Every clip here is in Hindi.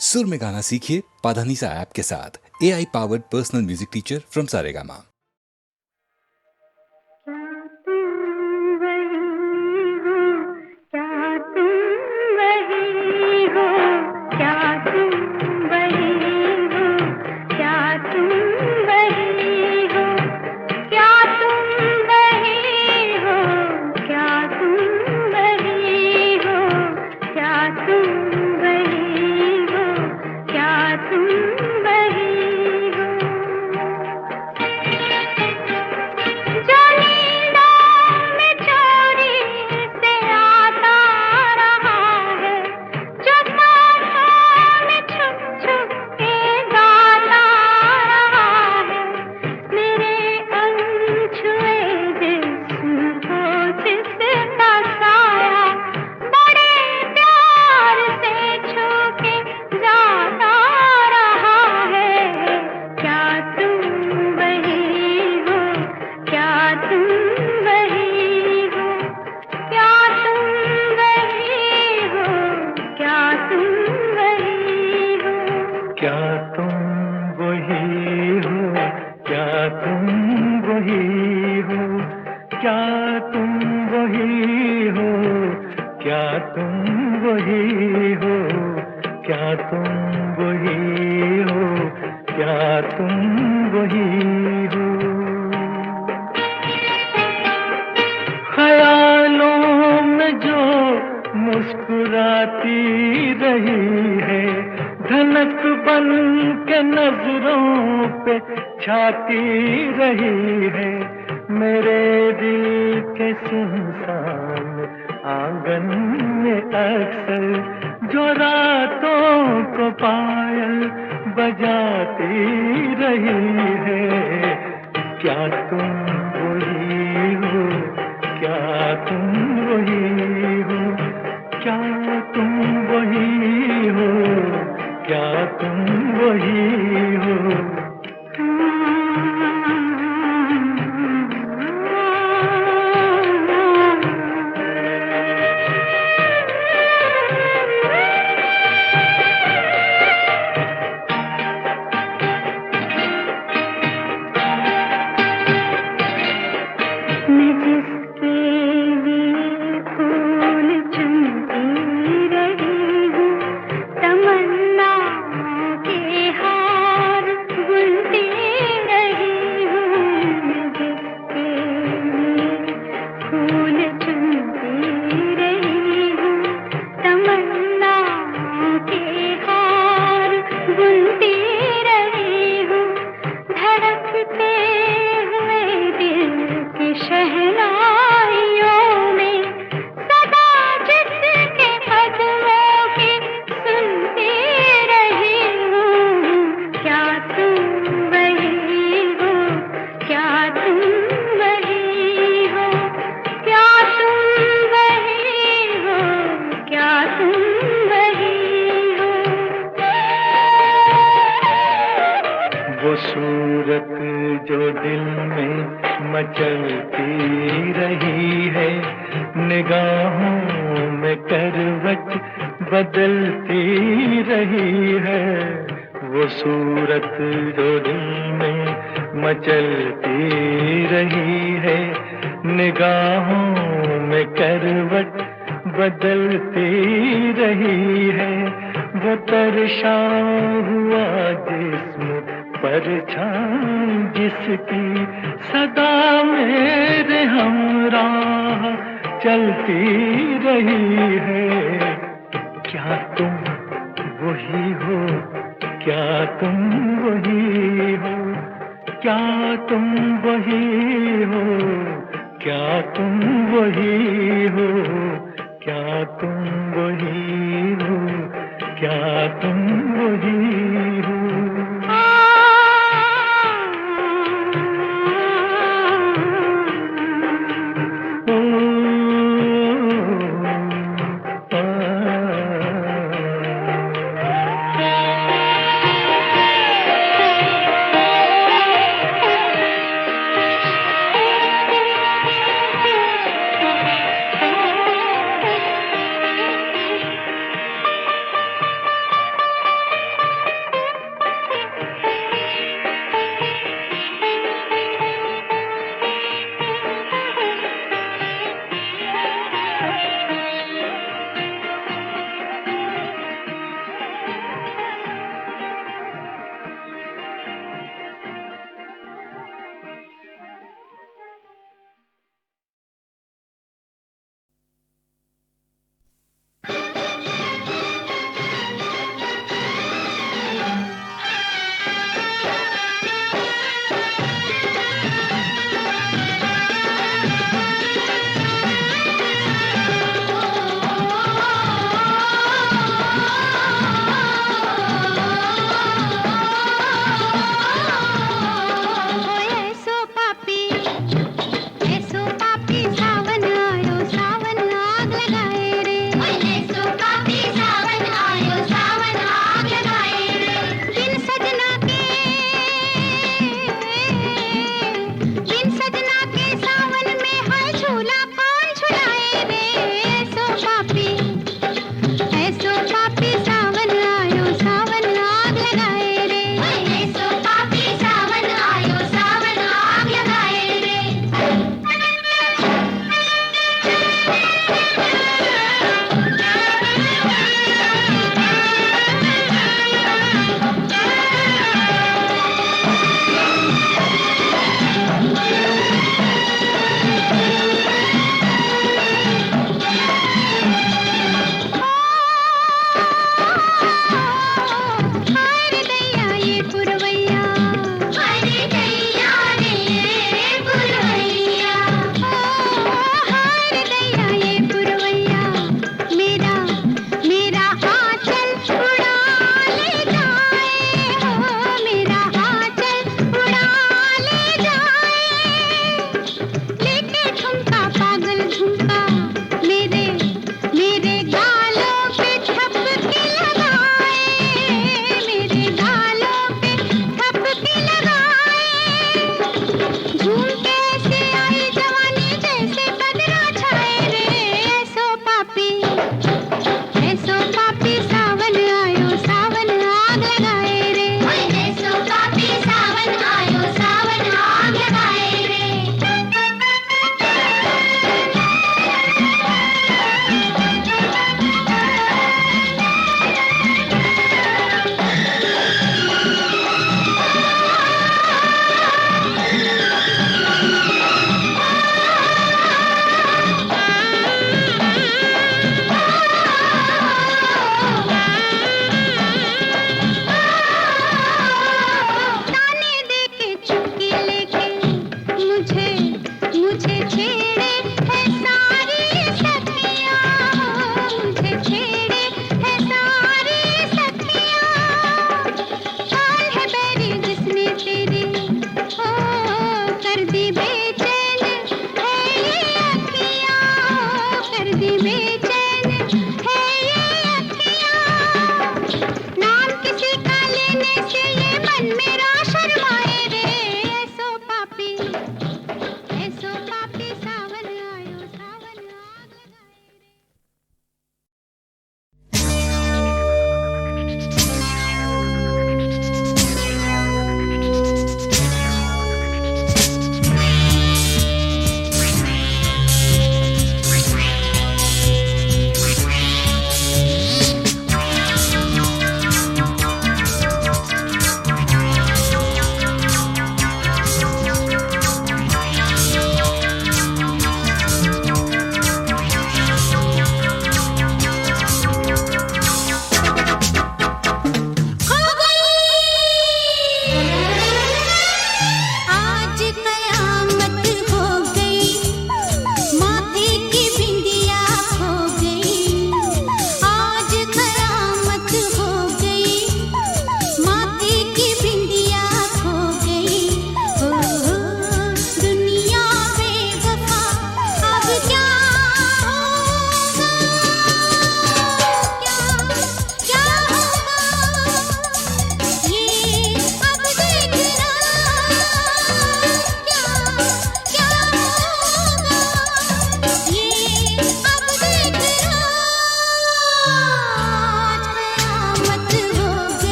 सुर में गाना सीखिए पाधानीसा ऐप के साथ। AI powered personal music teacher from Saregama.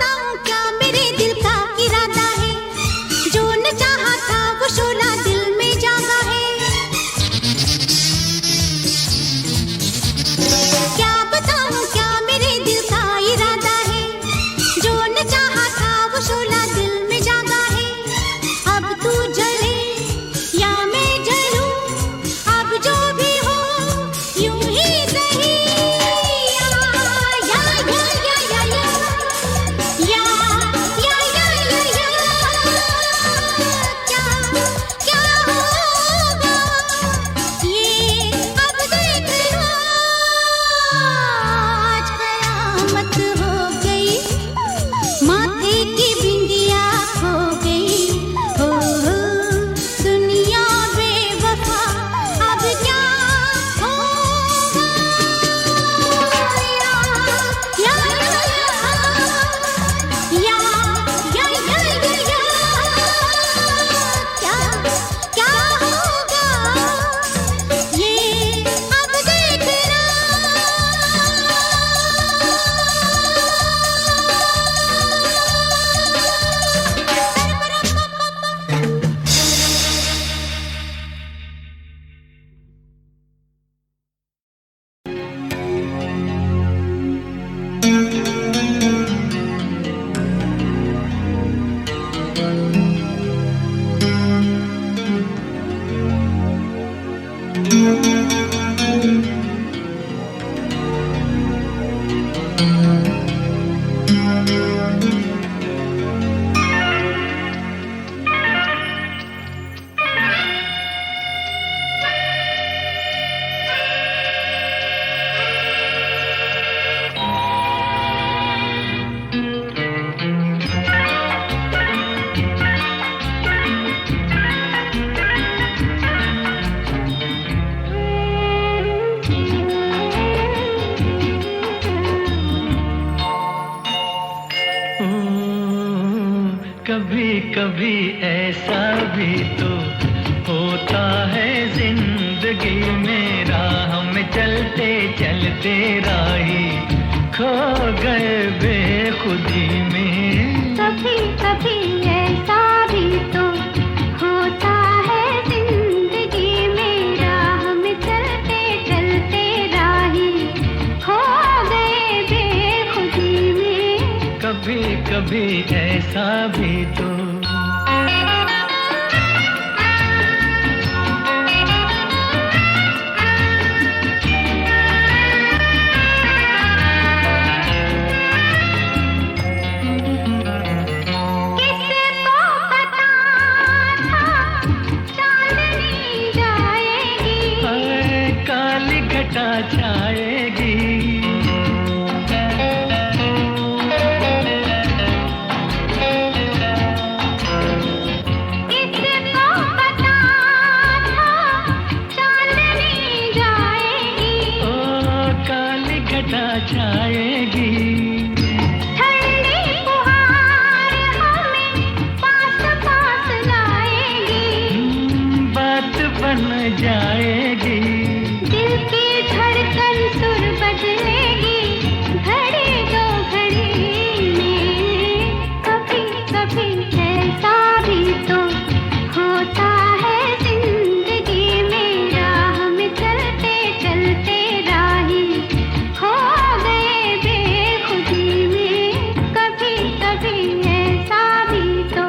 बताऊं क्या मेरे दिल का इरादा है, जो न चाहा था वो शोला दिल में जागा है। क्या बताऊं क्या मेरे दिल का इरादा है, जो न चाहा था वो शोला दिल में जागा है। अब तू जले या मैं जलूं, अब जो भी हो यूं ही सही। या या या या या या या या या या क्या क्या होगा ये अब देख लो। आज कयामत हो गई, माथे की बिंदिया खो गई। हो दुनिया बेवफा अब क्या होगा। या या या या या या क्या क्या होगा ये अब देखना। कभी कभी ऐसा भी तो होता है जिंदगी में, राह में चलते चलते राही खो गए बेखुदी में। कभी कभी ऐसा भी तो होता है जिंदगी में, राह में चलते चलते राही खो गए बेखुदी में। कभी कभी ऐसा भी तो। किसको पता था चांदनी जाएगी, हाय काली घटा छाएगी। किसको पता था चांदनी जाएगी। ओ काली घटा छाएगी। ठंडी फुहार हमें पास पास लाएगी, बात बन जाएगी। दिल की धड़कन सुर बदलेगी, घड़ी दो घड़ी में। कभी कभी ऐसा भी तो होता है जिंदगी में, राह में चलते चलते राही खो गए बेखुदी में। कभी कभी ऐसा भी तो।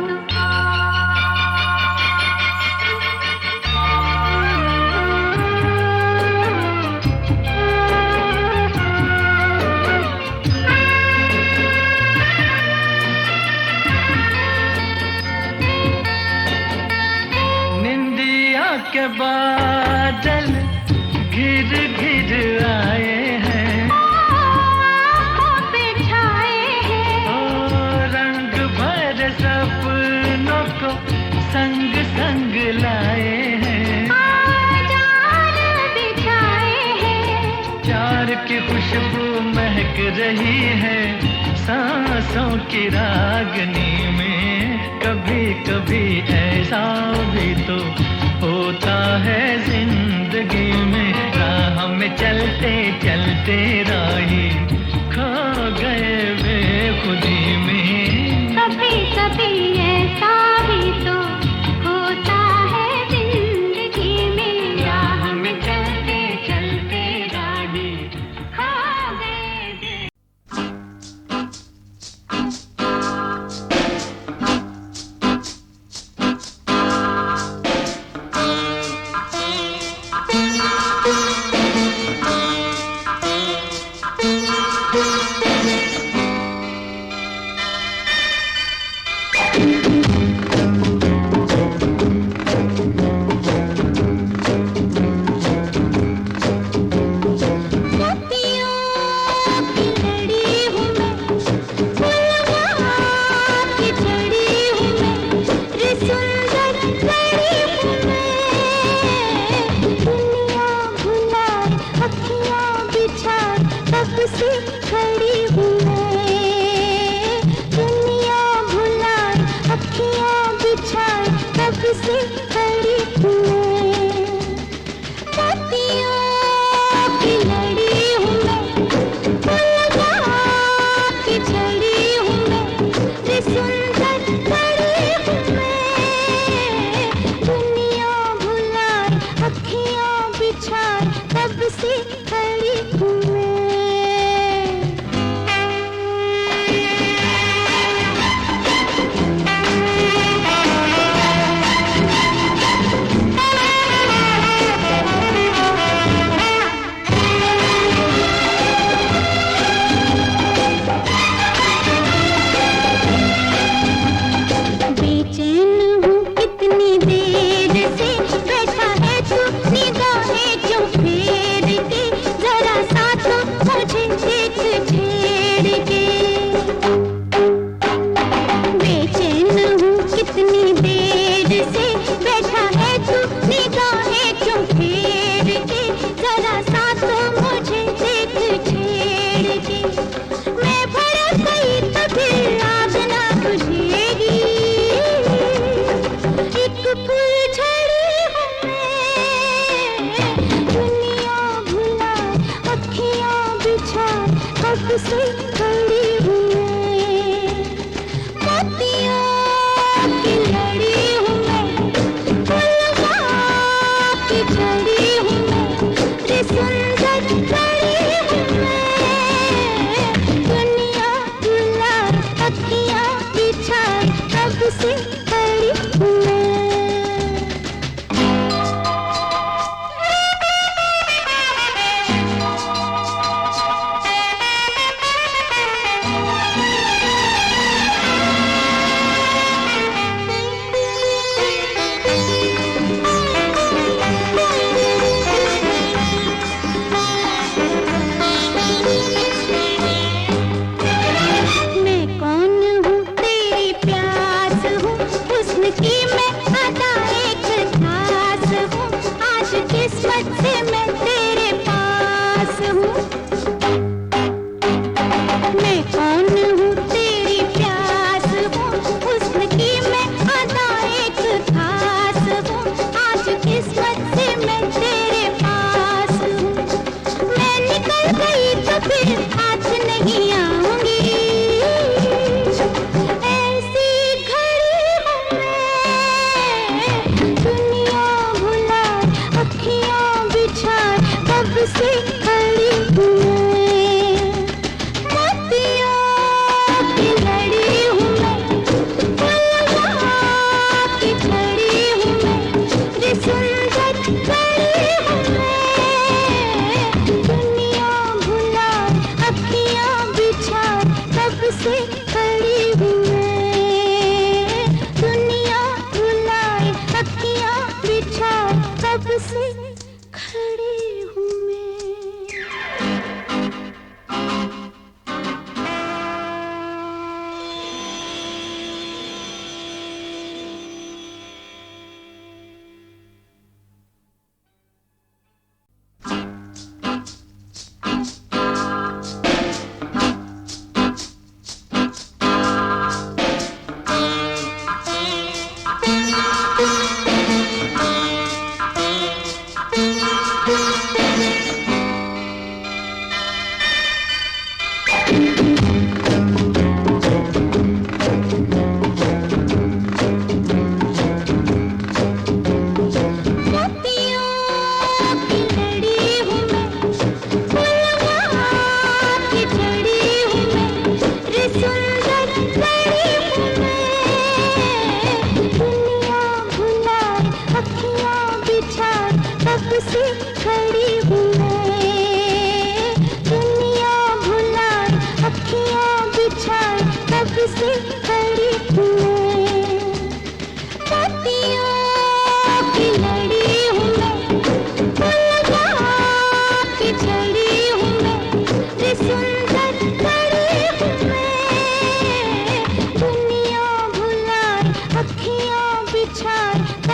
निंदिया के बादल घिर घिर आए हैं, आँखों पे छाए हैं, ओ रंग भर सपनों को संग संग लाए हैं। जान बिछाए हैं, प्यार की खुशबू महक रही है सांसों की रागनी में। कभी कभी ऐसा भी तो होता है जिंदगी में, राह में चलते चलते राही खो गए बेखुदी में। से खड़ी हूँ मैं। मैं कौन हूँ तेरी प्यास हूँ, हुस्न की मैं अदा एक खास हूँ, आज किस्मत से मैं तेरे पास हूँ। मैं कौन हूँ तेरी प्यास हूँ, हुस्न की मैं अदा एक खास हूँ, आज किस्मत से मैं तेरे पास हूँ। मैं निकल गई तो फिर हाथ नहीं आऊंगी, ऐसी घड़ी हूँ मैं। दुनिया भुलाए अखियाँ बिछाए कब से खड़ी हूँ मैं। मोतियों की लड़ी हूँ मैं, फूलों की छड़ी हूँ मैं, ये सुंदर घड़ी हूँ मैं। दुनिया भुलाए अखियाँ बिछाए कब से खड़ी हूँ मैं। दुनिया भुलाए अखियाँ बिछाए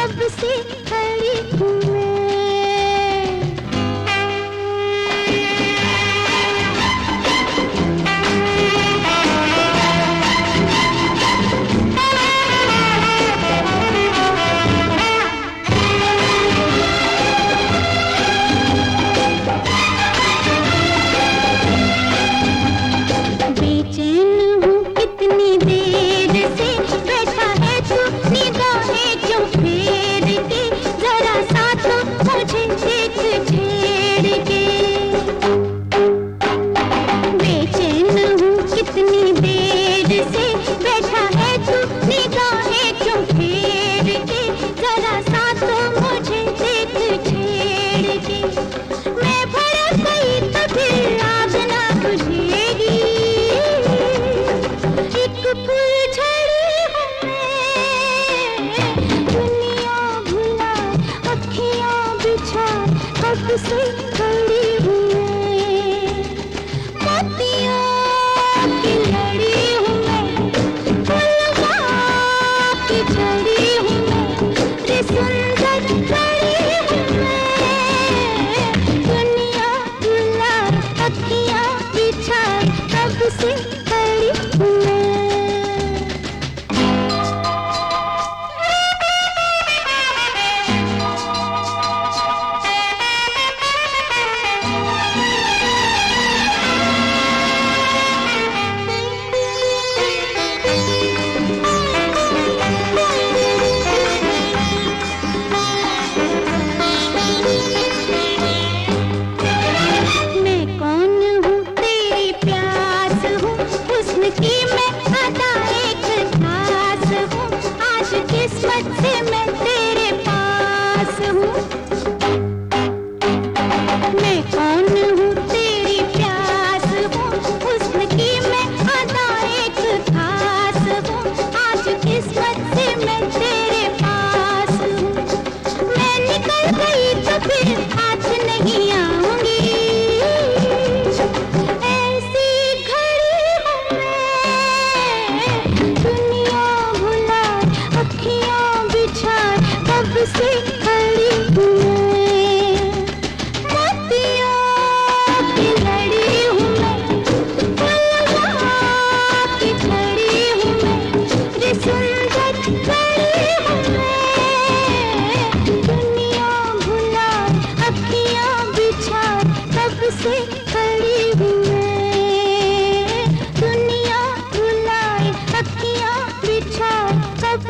कब से खड़ी हूँ मैं।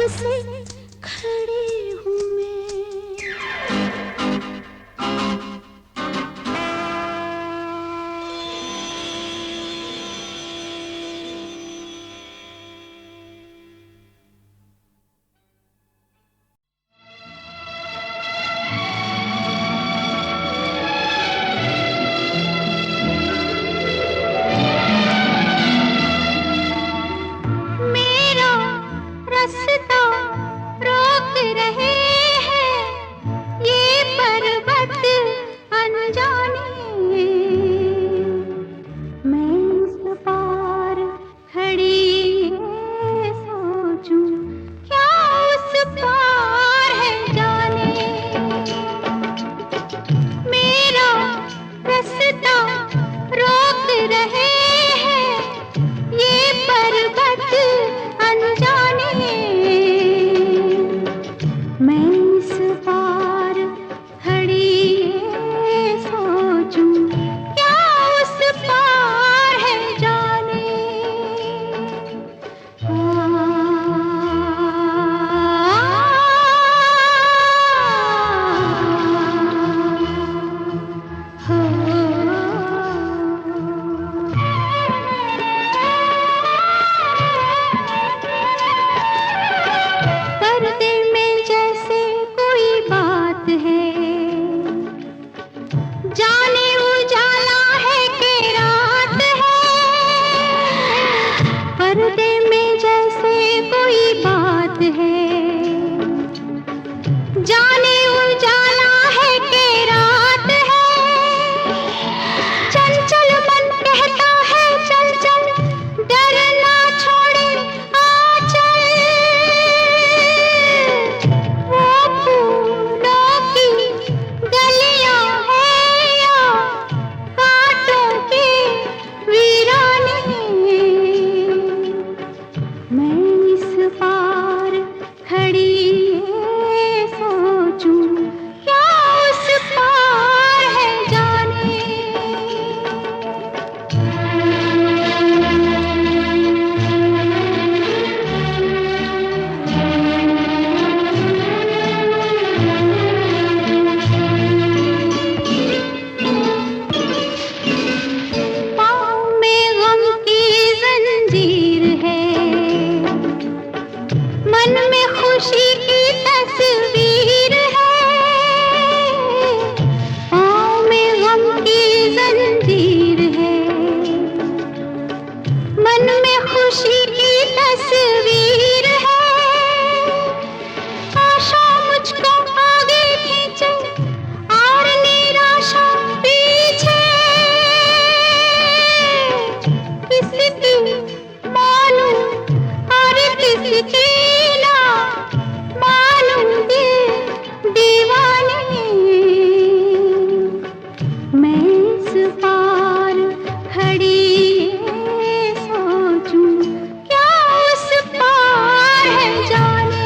से खड़ी हूँ मैं। मेरा रास्ता रोक रहे हैं ये पर्वत अनजाने। मैं इस पार खड़ी ये सोचूं क्या उस पार है जाने। मेरा रास्ता रोक रहे हैं ये पर्वत अनजाने। मैं इस पार खड़ी ये सोचूं क्या उस पार है जाने। पर्दे में जैसे कोई बात है, जाने उजाला है कि रात है। पर्दे में जैसे कोई बात है, जाने उजाला है कि रात है। चंचल मन कहता है चल चल, डर ना छोड़े आ चल। वो फूलों की गलियां हैं या कांटों के वीराने। मैं इस पार खड़ी ये सोचूं क्या उस पार है जाने। पाँव में गम की जंजीर है, मन में खुशी की तस्वीर है। पाँव में गम की जंजीर है, मन में खुशी की तस्वीर है। आशा मुझको आगे खींचे और निराशा पीछे। किसी की मालूम और किसी की ना मालूम दिल दीवाने। मैं इस पार खड़ी ये सोचूं क्या उस पार है जाने।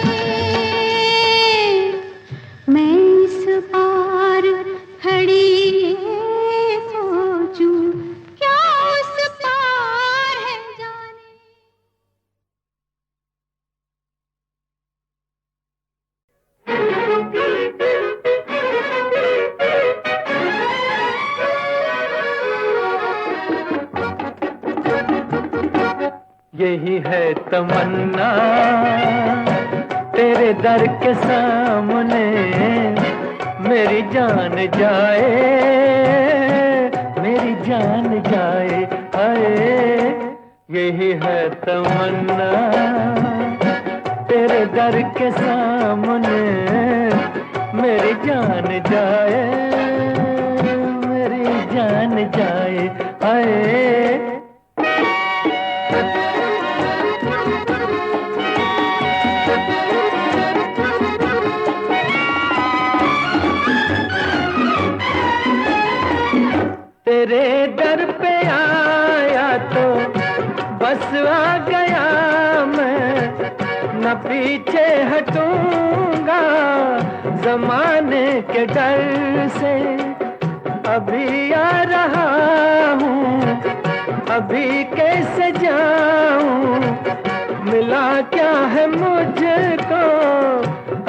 मैं इस पार खड़ी ये सोचूं क्या उस पार है जाने। यही है तमन्ना तेरे दर के सामने, मेरी जान जाए, मेरी जान जाए। हाय यही है तमन्ना तेरे दर के सामने, मेरी जान जाए, मेरी जान जाए। हाय तेरे दर पे आया तो बस आ गया मैं, न पीछे हटूंगा जमाने के डर से। अभी आ रहा हूँ, अभी कैसे जाऊँ, मिला क्या है मुझको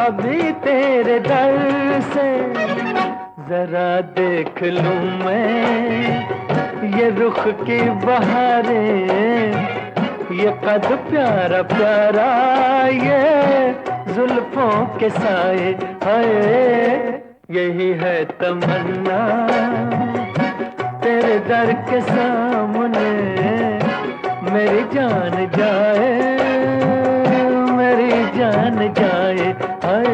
अभी तेरे दर से जरा देख लूं मैं ये रुख की बहारें, ये कद प्यारा प्यारा, ये जुल्फों के साए, हाय यही है तमन्ना तेरे दर के सामने मेरी जान जाए, मेरी जान जाए, हाय।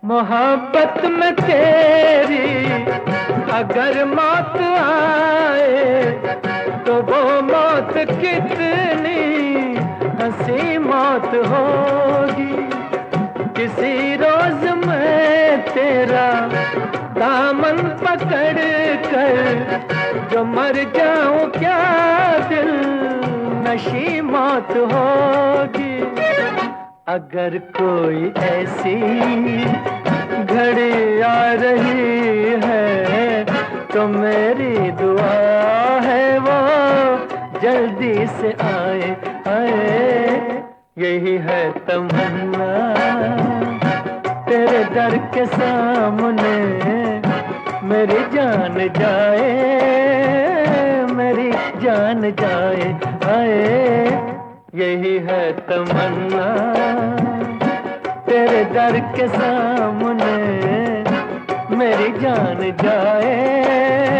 मोहब्बत में तेरी अगर मौत आए तो वो मौत कितनी हंसी मौत होगी। किसी रोज मैं तेरा दामन पकड़ कर जो मर जाऊं क्या दिल नशी मौत होगी। अगर कोई ऐसी घड़ी आ रही है तो मेरी दुआ है वो जल्दी से आए, आए यही है तमन्ना तेरे दर के सामने मेरी जान जाए, मेरी जान जाए, आए यही है तमन्ना तेरे दर के सामने मेरी जान जाए।